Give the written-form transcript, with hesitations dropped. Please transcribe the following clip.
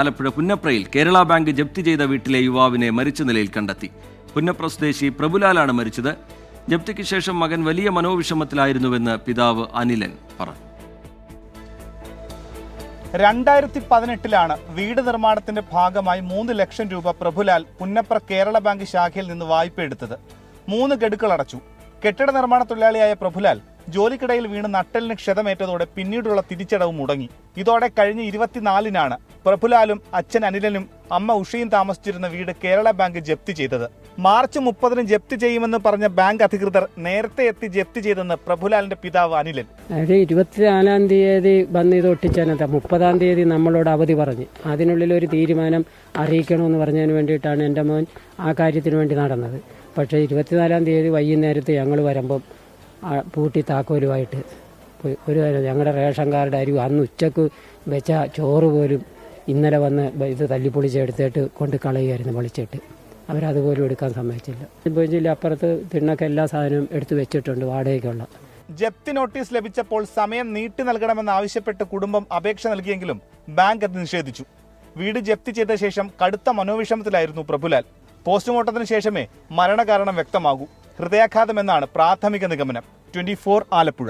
Alappuzha പുന്നപ്രയിൽ Kerala bank ജപ്തി ചെയ്ത വീട്ടിലെ യുവാവിനെ മരിച്ച നിലയിൽ കണ്ടെത്തി. പുന്നപ്ര സ്വദേശി പ്രഭുലാലാണ് മരിച്ചത്. ജപ്തിക്ക് ശേഷം മകൻ വലിയ മനോവിഷമത്തിലായിരുന്നുവെന്ന് പിതാവ് അനിലൻ പറഞ്ഞു. 2018 വീട് നിർമ്മാണത്തിന്റെ ഭാഗമായി 3 ലക്ഷം രൂപ പ്രഭുലാൽ പുന്നപ്ര കേരള ബാങ്ക് ശാഖയിൽ നിന്ന് വായ്പ എടുത്തത്. 3 ഗഡുക്കൾ അടച്ചു. കെട്ടിട നിർമ്മാണ തൊഴിലാളിയായ പ്രഭുലാൽ ജോലിക്കിടയിൽ വീണ് നട്ടലിന് ക്ഷതമേറ്റതോടെ പിന്നീടുള്ള തിരിച്ചടവ് മുടങ്ങി. ഇതോടെ കഴിഞ്ഞ 24-നാണ് പ്രഭുലാലും അച്ഛൻ അനിലനും അമ്മ ഉഷയും താമസിച്ചിരുന്ന വീട് കേരള ബാങ്ക് ജപ്തി ചെയ്തത്. മാർച്ച് 30-ന് ജപ്തി ചെയ്യുമെന്ന് പറഞ്ഞ ബാങ്ക് അധികൃതർ നേരത്തെ എത്തി ജപ്തി ചെയ്തെന്ന് പ്രഭുലാലിന്റെ പിതാവ് അനിലൻ. 24-ാം തീയതി വന്ന് ഇത് ഒട്ടിച്ചതിനകത്ത് 30-ാം തീയതി നമ്മളോട് അവധി പറഞ്ഞ് അതിനുള്ളിൽ ഒരു തീരുമാനം അറിയിക്കണമെന്ന് പറഞ്ഞതിന് വേണ്ടിയിട്ടാണ് എൻ്റെ മോൻ ആ കാര്യത്തിന് വേണ്ടി നടന്നത്. പക്ഷേ 24-ാം തീയതി വൈകുന്നേരത്ത് ഞങ്ങൾ വരുമ്പം പൂട്ടി താക്കോലുമായിട്ട് ഒരു ഞങ്ങളുടെ റേഷൻ കാർഡ് അരി അന്ന് ഉച്ചക്ക് വെച്ച ചോറ് പോലും ഇന്നലെ വന്ന് ഇത് തല്ലിപ്പൊളിച്ചെടുത്തിട്ട് കൊണ്ട് കളയുമായിരുന്നു. പൊളിച്ചിട്ട് അവരതുപോലും എടുക്കാൻ സമ്മതിച്ചില്ല. ഇപ്പോൾ അപ്പുറത്ത് തിണ്ണൊക്കെ എല്ലാ സാധനവും എടുത്തു വെച്ചിട്ടുണ്ട് വാടകയ്ക്കുള്ള. ജപ്തി നോട്ടീസ് ലഭിച്ചപ്പോൾ സമയം നീട്ടി നൽകണമെന്ന് ആവശ്യപ്പെട്ട് കുടുംബം അപേക്ഷ നൽകിയെങ്കിലും ബാങ്ക് അത് നിഷേധിച്ചു. വീട് ജപ്തി ചെയ്ത ശേഷം കടുത്ത മനോവിഷമത്തിലായിരുന്നു പ്രഭുലാൽ. പോസ്റ്റ്മോർട്ടത്തിന് ശേഷമേ മരണകാരണം വ്യക്തമാകൂ. ഹൃദയാഘാതമെന്നാണ് പ്രാഥമിക നിഗമനം. 24 ആലപ്പുഴ.